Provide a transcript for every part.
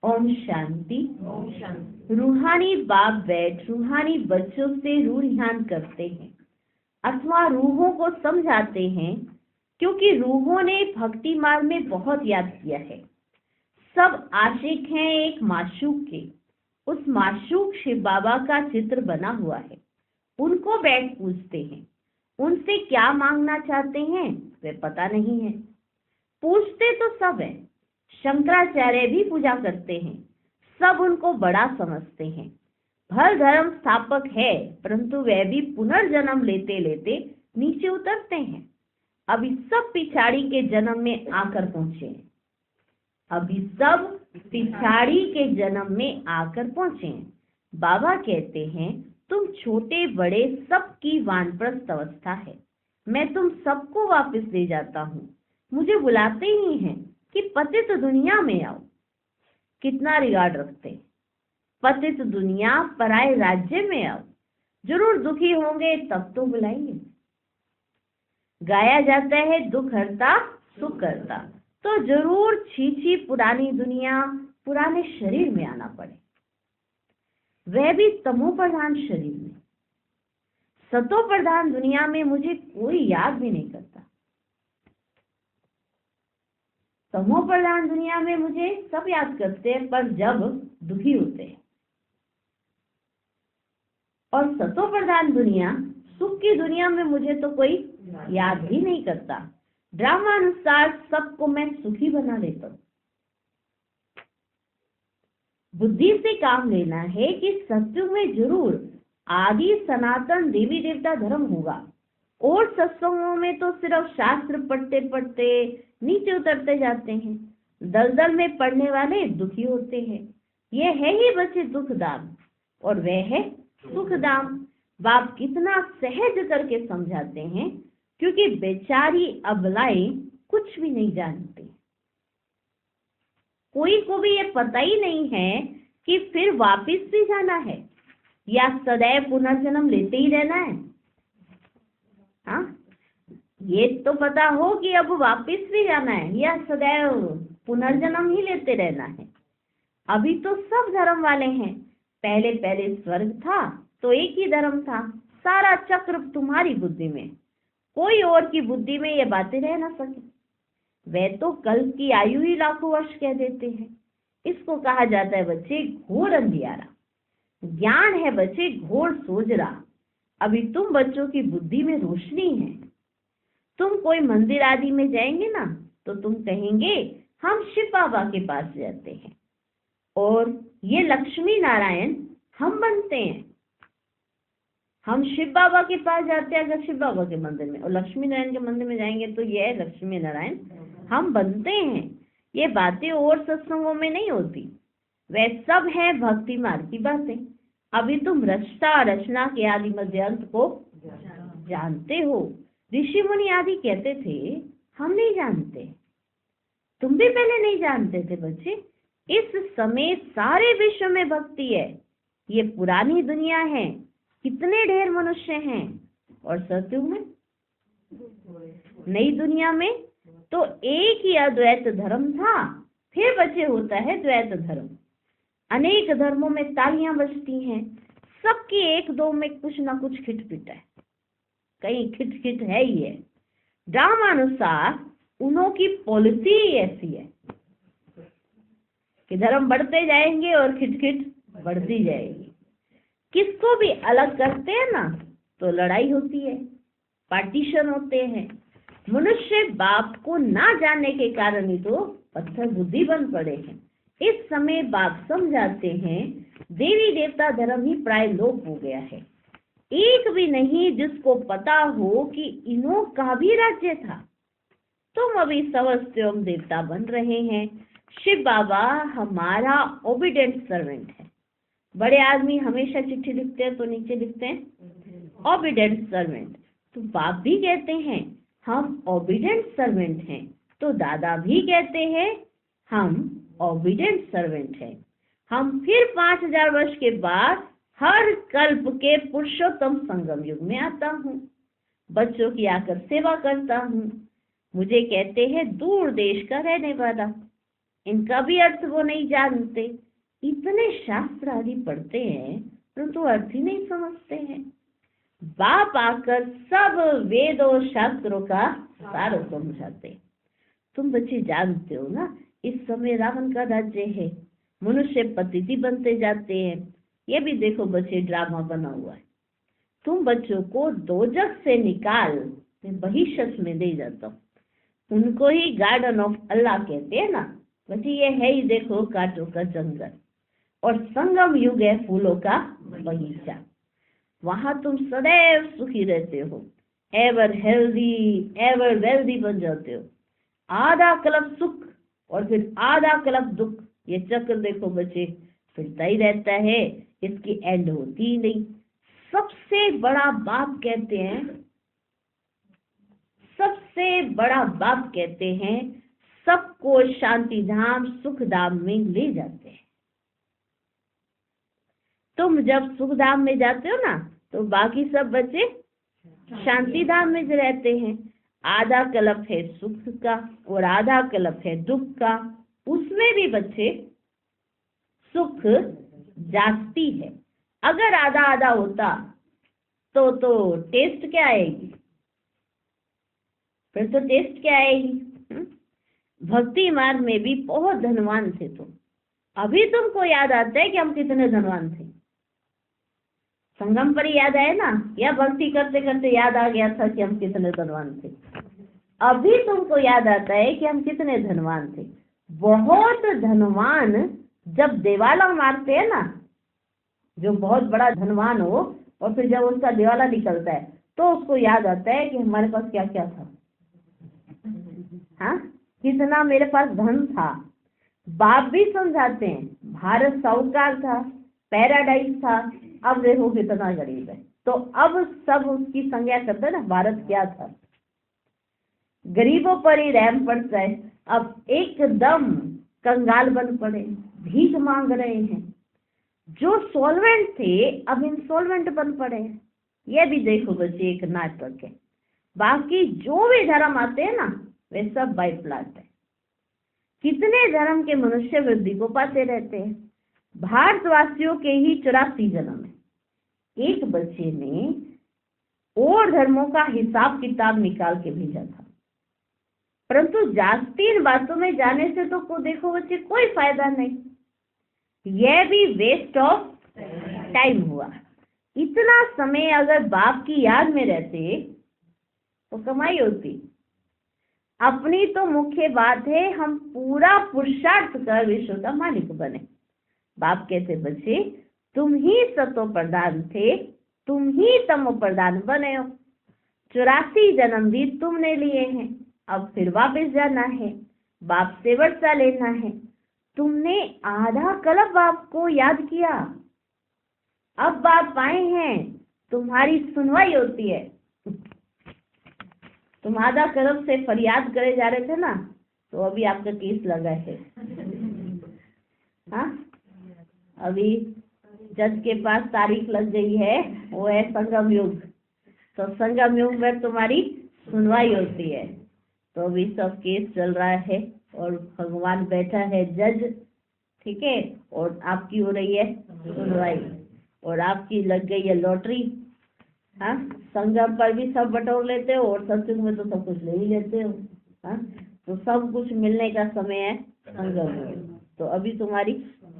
ओम शांति। ओम शांति। रूहानी बाप बैठ रूहानी बच्चों से रूहान करते हैं अथवा रूहों को समझाते हैं, क्योंकि रूहों ने भक्ति मार्ग में बहुत याद किया है। सब आशिक हैं एक माशूक के। उस माशूक शिव बाबा का चित्र बना हुआ है। उनको बैठ पूछते हैं, उनसे क्या मांगना चाहते हैं वे पता नहीं है। पूछते तो सब है। शंकराचार्य भी पूजा करते हैं। सब उनको बड़ा समझते हैं। भर धर्म स्थापक है, परंतु वह भी पुनर्जन्म लेते लेते नीचे उतरते हैं। अभी सब पिछाड़ी के जन्म में आकर पहुंचे हैं। अभी सब पिछाड़ी के जन्म में आकर पहुंचे हैं। बाबा कहते हैं तुम छोटे बड़े सबकी वानप्रस्थ अवस्था है। मैं तुम सबको वापस ले जाता हूँ। मुझे बुलाते ही हैं कि पतित दुनिया में आओ। कितना रिगार्ड रखते हैं। पतित दुनिया पराए राज्य में आओ। जरूर दुखी होंगे तब तो बुलाएंगे। गाया जाता है दुख हरता सुख करता, तो जरूर छी पुरानी दुनिया पुराने शरीर में आना पड़े, वह भी तमो प्रधान शरीर में। सतो प्रधान दुनिया में मुझे कोई याद भी नहीं करता। तमो प्रधान दुनिया में मुझे सब याद करते हैं, पर जब दुखी होते हैं। और सतो प्रधान दुनिया सुख की दुनिया में मुझे तो कोई याद ही नहीं करता। ड्रामा अनुसार सबको मैं सुखी बना लेता हूँ। बुद्धि से काम लेना है कि सत्युग में जरूर आदि सनातन देवी देवता धर्म होगा। और सत्संगों में तो सिर्फ शास्त्र पढ़ते पढ़ते नीचे उतरते जाते हैं। दलदल में पड़ने वाले दुखी होते हैं। यह है ही बच्चे दुख दाम, और वह है सुख दाम। बाप कितना सहज करके समझाते हैं, क्योंकि बेचारी अबलाएं कुछ भी नहीं जानती। कोई को भी ये पता ही नहीं है कि फिर वापस भी जाना है या सदैव पुनर्जन्म लेते ही रहना है। हाँ, ये तो पता हो कि अब वापस भी जाना है या सदैव पुनर्जन्म ही लेते रहना है। अभी तो सब धर्म वाले हैं। पहले पहले स्वर्ग था तो एक ही धर्म था। सारा चक्र तुम्हारी बुद्धि में, कोई और की बुद्धि में ये बातें रह ना सके। वह तो कल की आयु ही लाखों वर्ष कह देते हैं। इसको कहा जाता है बच्चे घोर अंधियारा। ज्ञान है बच्चे घोर सोजरा। अभी तुम बच्चों की बुद्धि में रोशनी है। तुम कोई मंदिर आदि में जाएंगे ना, तो तुम कहेंगे हम शिव बाबा के पास जाते हैं, और ये लक्ष्मी नारायण हम बनते हैं। हम शिव बाबा के पास जाते हैं अगर शिव बाबा के मंदिर में, और लक्ष्मी नारायण के मंदिर में जाएंगे तो ये है लक्ष्मी नारायण हम बनते हैं। ये बातें और सत्संगों में नहीं होती। वह सब है भक्ति मार्ग की बातें। अभी तुम रचता रचना के आदि मध्य अंत को जानते हो। ऋषि मुनि आदि कहते थे हम नहीं जानते। तुम भी पहले नहीं जानते थे बच्चे। इस समय सारे विश्व में भक्ति है। ये पुरानी दुनिया है, कितने ढेर मनुष्य हैं। और सतयुग में नई दुनिया में तो एक ही अद्वैत धर्म था। फिर बचे होता है द्वैत धर्म। अनेक धर्मों में तालियां बजती हैं। सबकी एक दो में कुछ ना कुछ खिटपिट है, कहीं खिटखिट है ही है। ड्रामानुसार उन्हों की पॉलिसी ऐसी है कि धर्म बढ़ते जाएंगे और खिटखिट बढ़ती जाएगी। किसको भी अलग करते हैं ना तो लड़ाई होती है, पार्टीशन होते हैं। मनुष्य बाप को ना जानने के कारण ही तो पत्थर बुद्धि बन पड़े हैं। इस समय बाप समझाते हैं देवी देवता धर्म ही प्राय लोप हो गया है। एक भी नहीं जिसको पता हो कि इन्हों का भी राज्य था। तुम अभी सवस्त्यम देवता बन रहे हैं। शिव बाबा हमारा ओबीडेंट सर्वेंट है। बड़े आदमी हमेशा चिट्ठी लिखते हैं तो नीचे लिखते हैं ओबीडेंट सर्वेंट। तो बाप भी कहते हैं हम ओबीडेंट सर्वेंट हैं, तो दादा भी कहते हैं हम ओबीडेंट सर्वेंट हैं। हम फिर 5000 वर्ष के बाद हर कल्प के पुरुषोत्तम संगम युग में आता हूँ। बच्चों की आकर सेवा करता हूँ। मुझे कहते हैं दूर देश का रहने वाला। इनका भी अर्थ वो नहीं जानते। इतने शास्त्र आदि पढ़ते हैं परंतु अर्थ ही नहीं समझते हैं। बाप आकर सब वेद और शास्त्रों का सार समझाते। तुम बच्चे जानते हो ना, इस समय रावण का राज्य है, मनुष्य पतिति बनते जाते हैं। ये भी देखो बच्चे, ड्रामा बना हुआ है। तुम बच्चों को दोजख से निकाल मैं बहिष्ठ में दे जाता हूँ। उनको ही गार्डन ऑफ अल्लाह कहते हैं ना बच्चे। ये है ही देखो कांटों का जंगल और संगम युग है फूलों का बगीचा। वहां तुम सदैव सुखी रहते हो, एवर हेल्दी एवर वेल्दी बन जाते हो। आधा कल्प सुख और फिर आधा कल्प दुख, ये चक्र देखो बच्चे फिरता ही रहता है, इसकी एंड होती ही नहीं। सबसे बड़ा बाप कहते हैं, सबसे बड़ा बाप कहते हैं सबको शांति धाम सुख धाम में ले जाते हैं। तुम जब सुख धाम में जाते हो ना तो बाकी सब बच्चे शांति धाम में रहते हैं। आधा कल्प है सुख का और आधा कल्प है दुख का, उसमें भी बच्चे सुख जाती है। अगर आधा आधा होता तो टेस्ट क्या आएगी, फिर तो टेस्ट क्या आएगी। भक्ति मार्ग में भी बहुत धनवान थे तुम। अभी तुमको याद आता है कि हम कितने धनवान थे? संगम पर ही याद आए ना, या भक्ति करते करते याद आ गया था कि हम कितने धनवान थे? अभी तुमको याद आता है कि हम कितने धनवान थे। बहुत धनवान जब देवाला मारते हैं ना, जो बहुत बड़ा धनवान हो और फिर जब उसका दिवाला निकलता है तो उसको याद आता है कि हमारे पास क्या क्या था। हाँ, कितना मेरे पास धन था। बाप भी समझाते हैं, भारत साहूकार था, पैराडाइज था, अब देखो कितना गरीब है। तो अब सब उसकी संज्ञा करते हैं ना, भारत क्या था। गरीबों पर ही रहम पड़ता है। अब एकदम कंगाल बन पड़े, भीख मांग रहे हैं। जो सॉल्वेंट थे अब इंसॉल्वेंट बन पड़े। ये भी देखो बच्चे एक नाटक है। बाकी जो भी धर्म आते हैं ना वे सब बाय प्लाट है। कितने धर्म के मनुष्य वृद्धि को पाते रहते हैं। भारतवासियों के ही 84 जन्म है। एक बच्चे ने और धर्मों का हिसाब किताब निकाल के भेजा था, परंतु जाती इन बातों में जाने से तो को देखो बच्चे कोई फायदा नहीं। यह भी वेस्ट ऑफ टाइम हुआ। इतना समय अगर बाप की याद में रहते तो कमाई होती। अपनी तो मुख्य बात है हम पूरा पुरुषार्थ कर विश्व का मालिक बने। बाप कहते बच्चे तुम ही सतो प्रधान थे, तुम ही तमो प्रधान बने हो। 84 जन्म भी तुमने लिए हैं, अब फिर वापस जाना है, बाप से वर्षा लेना है। तुमने आधा कल्प बाप को याद किया, अब बाप आए हैं, तुम्हारी सुनवाई होती है। तुम आधा कल्प से फरियाद करे जा रहे थे ना, तो अभी आपका केस लगा है। हाँ, अभी जज के पास तारीख लग गई है, वो है संगम युग। तो संगम युग में तुम्हारी सुनवाई होती है। तो अभी सब केस चल रहा है और भगवान बैठा है जज, ठीक है, और आपकी हो रही है सुनवाई और आपकी लग गई है लॉटरी। हाँ, संगम पर भी सब बटोर लेते हो और सत्संग में तो सब कुछ ले ही लेते हो। हाँ, तो सब कुछ मिलने का समय है संगम में। तो अभी तुम्हारी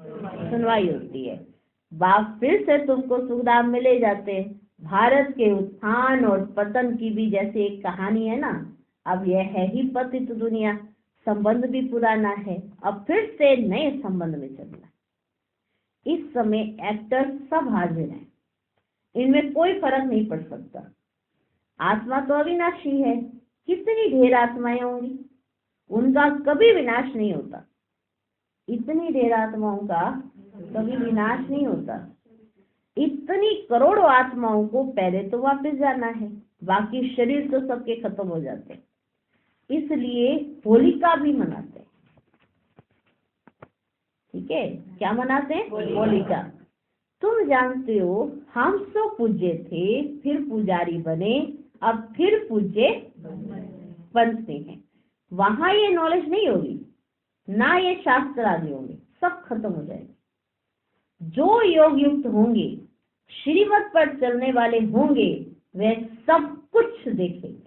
सुनवाई होती है। बाप फिर से तुमको सुखधाम में ले जाते हैं। भारत के उत्थान और पतन की भी जैसे एक कहानी है ना, अब यह है ही पतित दुनिया। संबंध भी पुराना है, अब फिर से नए संबंध में चलना। इस समय एक्टर सब हाजिर हैं, इनमें कोई फर्क नहीं पड़ सकता। आत्मा तो अविनाशी है, कितनी ढेर आत्माएं होंगी, उनका कभी विनाश नहीं होता। इतनी ढेर आत्माओं का कभी विनाश नहीं होता। इतनी करोड़ों आत्माओं को पहले तो वापस जाना है, बाकी शरीर तो सबके खत्म हो जाते हैं। इसलिए होलिका भी मनाते हैं। ठीक है, क्या मनाते हैं? होलिका। तुम जानते हो हम तो पूज्य थे, फिर पुजारी बने, अब फिर पूज्य बनते हैं। वहां ये नॉलेज नहीं होगी, ना ये शास्त्र आदि होंगे, सब खत्म हो जाएंगे। जो योग युक्त होंगे, श्रीमत पर चलने वाले होंगे, वे सब कुछ देखेंगे।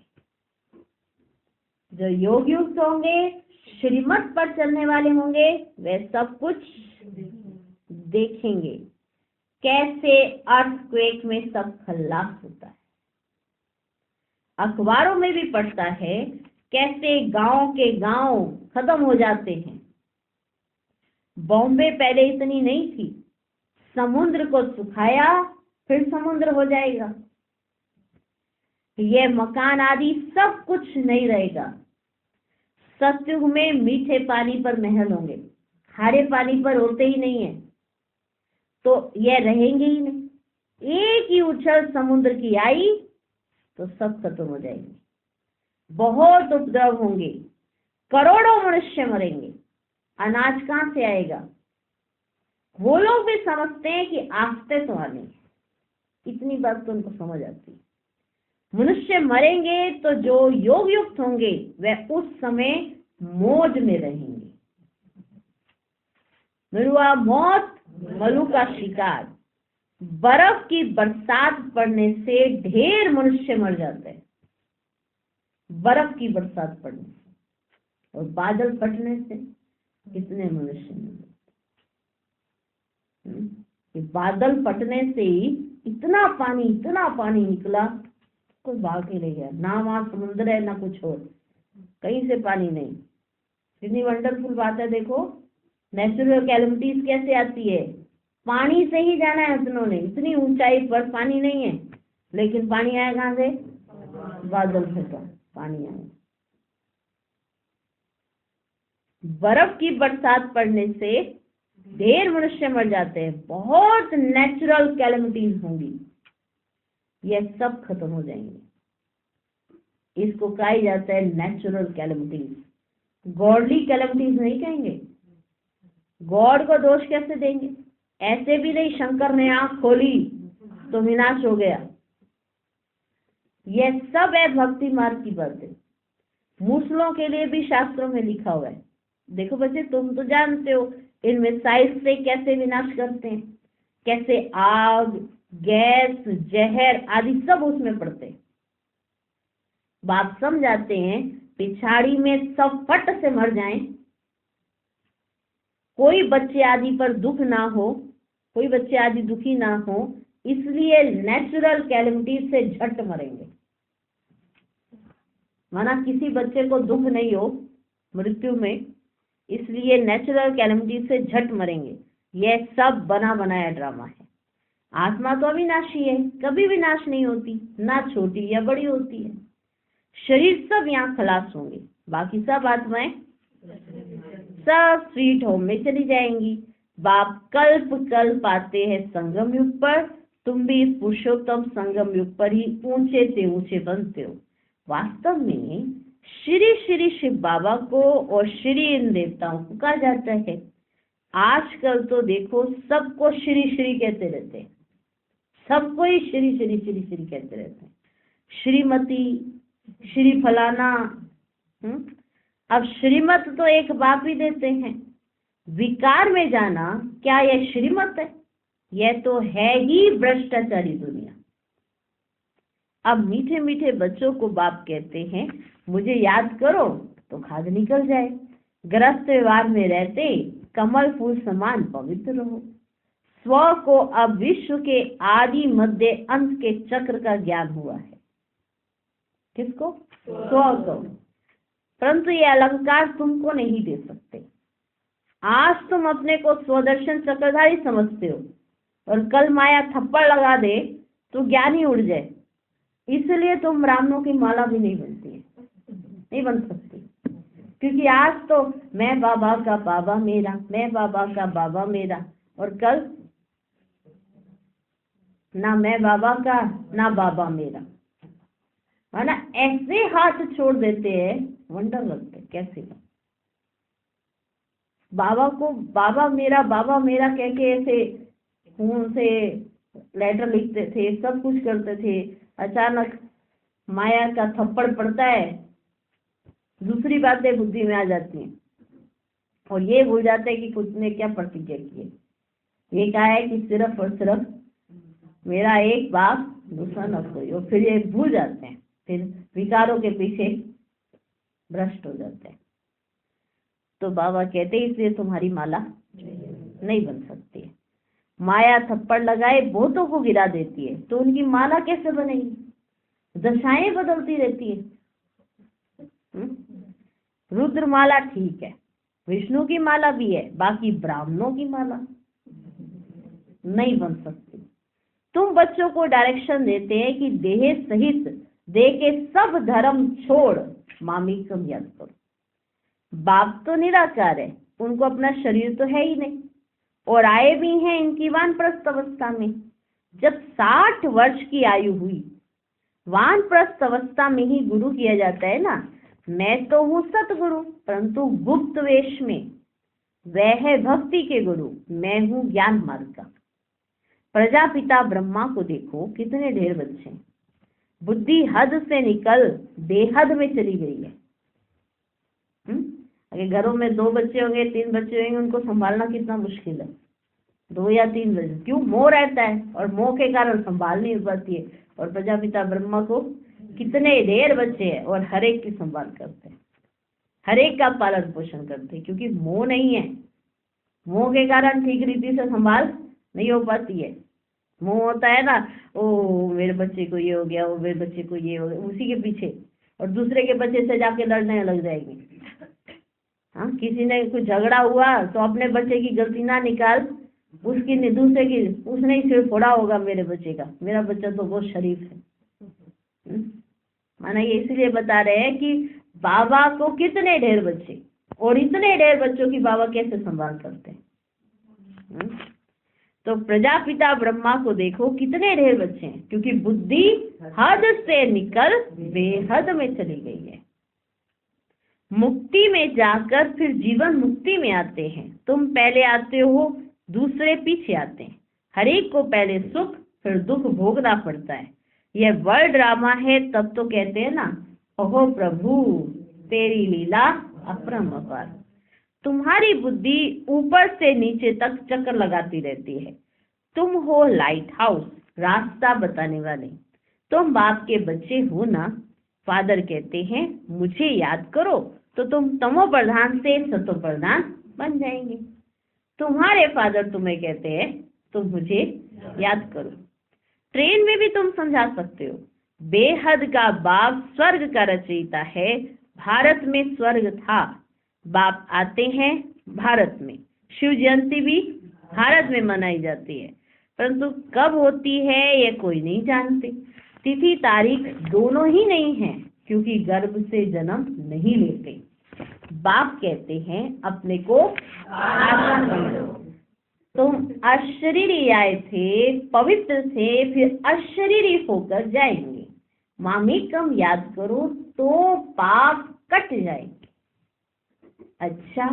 जो योग युक्त होंगे, श्रीमत पर चलने वाले होंगे, वे सब कुछ देखेंगे। कैसे अर्थक्वेक में सब खल्लास होता है, अखबारों में भी पढ़ता है कैसे गांव के गांव खत्म हो जाते हैं। बॉम्बे पहले इतनी नहीं थी, समुद्र को सुखाया फिर समुद्र हो जाएगा। ये मकान आदि सब कुछ नहीं रहेगा। सतयुग में मीठे पानी पर महल होंगे, खारे पानी पर होते ही नहीं है, तो ये रहेंगे ही नहीं। एक ही उछल समुद्र की आई तो सब खत्म हो जाएंगे। बहुत उपद्रव होंगे, करोड़ों मनुष्य मरेंगे। अनाज कहाँ से आएगा? वो लोग भी समझते हैं कि आस्ते तो आने, इतनी बात तो उनको समझ आती है। मनुष्य मरेंगे तो जो योग युक्त होंगे वह उस समय मौज में रहेंगे। मरुआ मौत, मलू का शिकार। बर्फ की बरसात पड़ने से ढेर मनुष्य मर जाते हैं, बर्फ की बरसात पड़ने से, और बादल फटने से कितने मनुष्य मर जाते। बादल फटने से ही इतना पानी निकला, कोई भाग ही नहीं गया। ना वहां समुद्र है ना कुछ और, कहीं से पानी नहीं। कितनी वंडरफुल बात है। देखो नेचुरल कैलेमिटीज कैसे आती है, पानी से ही जाना है उन्होंने। इतनी ऊंचाई पर पानी नहीं है, लेकिन पानी आया कहाँ से? बादल फटा, पानी आया। बर्फ की बरसात पड़ने से ढेर मनुष्य मर जाते हैं। बहुत नेचुरल कैलेमिटीज होंगी, यह सब खत्म हो जाएंगे। इसको कहा जाता है नेचुरल कैलेमिटीज। गॉडली कैलेमिटीज नहीं कहेंगे। गॉड को दोष कैसे देंगे? ऐसे भी नहीं शंकर ने आंख खोली तो विनाश हो गया। यह सब है भक्ति मार्ग की बातें। मूसलों के लिए भी शास्त्रों में लिखा हुआ है। देखो बच्चे, तुम तो जानते हो इन मिसाइल से कैसे विनाश करते हैं, कैसे आग, गैस, जहर आदि सब उसमें पड़ते हैं। बात समझाते हैं, पिछाड़ी में सब फट से मर जाएं, कोई बच्चे आदि पर दुख ना हो, कोई बच्चे आदि दुखी ना हो, इसलिए नेचुरल कैलेमिटी से झट मरेंगे। माना किसी बच्चे को दुख नहीं हो मृत्यु में, इसलिए नेचुरल कैलेमिटी से झट मरेंगे। यह सब बना बनाया ड्रामा है। आत्मा तो अविनाशी है, कभी विनाश नहीं होती, ना छोटी या बड़ी होती है। शरीर सब यहाँ खलास होंगे, बाकी सब आत्माएं सब स्वीट होम में चली जाएंगी। बाप कल्प कल्प आते हैं संगम युग पर, तुम भी इस पुरुषोत्तम संगम युग पर ही ऊंचे से ऊंचे बनते हो। वास्तव में श्री श्री शिव बाबा को और श्री इन देवताओं को कहा जाता है। आजकल तो देखो सबको श्री श्री कहते रहते हैं, सबको ही श्री श्री श्री श्री कहते रहते हैं। श्रीमती, श्री फलाना। अब श्रीमत तो एक बाप ही देते हैं। विकार में जाना क्या यह श्रीमत है? यह तो है ही भ्रष्टाचारी दुनिया। अब मीठे मीठे बच्चों को बाप कहते हैं, मुझे याद करो तो खाद निकल जाए। ग्रस्त व्यवहार में रहते कमल फूल समान पवित्र रहो। स्व को अब विश्व के आदि मध्य अंत के चक्र का ज्ञान हुआ है। किसको? स्व को। परंतु ये अलंकार तुमको नहीं दे सकते। आज तुम अपने को स्वदर्शन चक्रधारी समझते हो, और कल माया थप्पड़ लगा दे तो ज्ञान ही उड़ जाए। इसलिए तुम ब्राह्मणों की माला भी नहीं बनती है, नहीं बन सकती। क्योंकि आज तो मैं बाबा का बाबा मेरा, मैं बाबा का बाबा मेरा, और कल ना मैं बाबा का ना बाबा मेरा, है ना। ऐसे हाथ छोड़ देते हैं, वंडर लगते कैसे। बाबा को बाबा मेरा कह के ऐसे खून से लेटर लिखते थे, सब कुछ करते थे। अचानक माया का थप्पड़ पड़ता है, दूसरी बातें बुद्धि में आ जाती हैं। और ये भूल जाते हैं कि खुद ने क्या प्रतिज्ञा की है। ये कहा है कि सिर्फ और सिर्फ मेरा एक बाप, दूसरा न कोई, और फिर ये भूल जाते हैं, फिर विकारों के पीछे भ्रष्ट हो जाते हैं। तो बाबा कहते हैं इसलिए तुम्हारी माला नहीं बन सकती है। माया थप्पड़ लगाए बहुतों को गिरा देती है, तो उनकी माला कैसे बनेगी? दशाएं बदलती रहती है। रुद्र माला ठीक है, विष्णु की माला भी है, बाकी ब्राह्मणों की माला नहीं बन सकती। तुम बच्चों को डायरेक्शन देते हैं कि देह सहित देह के सब धर्म छोड़ मामिकम याद करो। बाप तो निराकार है, उनको अपना शरीर तो है ही नहीं, और आए भी हैं इनकी वानप्रस्थ अवस्था में। जब 60 वर्ष की आयु हुई, वानप्रस्थ अवस्था में ही गुरु किया जाता है ना। मैं तो हूँ सतगुरु, परंतु गुप्त वेश में। वह है भक्ति के गुरु, मैं हूँ ज्ञान मार्ग का। प्रजापिता ब्रह्मा को देखो, कितने ढेर बच्चे। बुद्धि हद से निकल बेहद में चली गई है। अगर घरों में 2 बच्चे होंगे, 3 बच्चे होंगे, उनको संभालना कितना मुश्किल है। 2 या 3 बच्चे, क्यों? मोह रहता है, और मोह के कारण संभाल नहीं हो पाती है। और प्रजापिता ब्रह्मा को कितने ढेर बच्चे हैं, और हर एक की संभाल करते हैं, हर एक का पालन पोषण करते हैं, क्योंकि मोह नहीं है। मोह के कारण ठीक रीति से संभाल नहीं हो पाती है। मोह होता है ना, ओ मेरे बच्चे को ये हो गया, वो मेरे बच्चे को ये हो गया, उसी के पीछे, और दूसरे के बच्चे से जाके लड़ने लग जाएंगे। हाँ, किसी ने कुछ झगड़ा हुआ तो अपने बच्चे की गलती ना निकाल, उसकी नहीं, दूसरे की, उसने ही सिर फोड़ा होगा मेरे बच्चे का, मेरा बच्चा तो बहुत शरीफ है। माना ये इसलिए बता रहे हैं कि बाबा को कितने ढेर बच्चे, और इतने ढेर बच्चों की बाबा कैसे संभाल करते हैं। तो प्रजापिता ब्रह्मा को देखो, कितने ढेर बच्चे हैं, क्योंकि बुद्धि हद से निकल बेहद में चली गई है। मुक्ति में जाकर फिर जीवन मुक्ति में आते हैं। तुम पहले आते हो, दूसरे पीछे आते हैं। हर एक को पहले सुख फिर दुख भोगना पड़ता है। यह वर्ल्ड ड्रामा है, तब तो कहते हैं ना, ओहो प्रभु तेरी लीला अपरंपार। तुम्हारी बुद्धि ऊपर से नीचे तक चक्कर लगाती रहती है। तुम हो लाइट हाउस, रास्ता बताने वाले। तुम बाप के बच्चे हो ना। फादर कहते हैं मुझे याद करो, तो तुम तमो प्रधान से सतो प्रधान बन जाएंगे। तुम्हारे फादर तुम्हें कहते हैं तुम मुझे याद करो। ट्रेन में भी तुम समझा सकते हो, बेहद का बाप स्वर्ग का रचयिता है। भारत में स्वर्ग था, बाप आते हैं भारत में। शिव जयंती भी भारत में मनाई जाती है, परंतु कब होती है यह कोई नहीं जानते। तिथि तारीख दोनों ही नहीं है, क्योंकि गर्भ से जन्म नहीं लेते। बाप कहते हैं अपने को आत्मा समझो। तुम अशरीरी आए थे, पवित्र थे, फिर अशरीरी होकर जाएंगे। मामिकम याद करो तो पाप कट जाएंगे। अच्छा,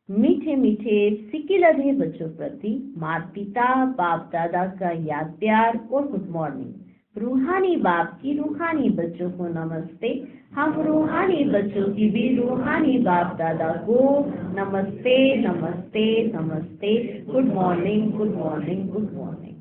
मीठे मीठे सिकिलधे बच्चों प्रति माता पिता बाप दादा का याद प्यार और गुड मॉर्निंग। रूहानी बाप की रूहानी बच्चों को नमस्ते। हम रूहानी बच्चों की भी रूहानी बाप दादा को नमस्ते नमस्ते नमस्ते। Good morning good morning good morning.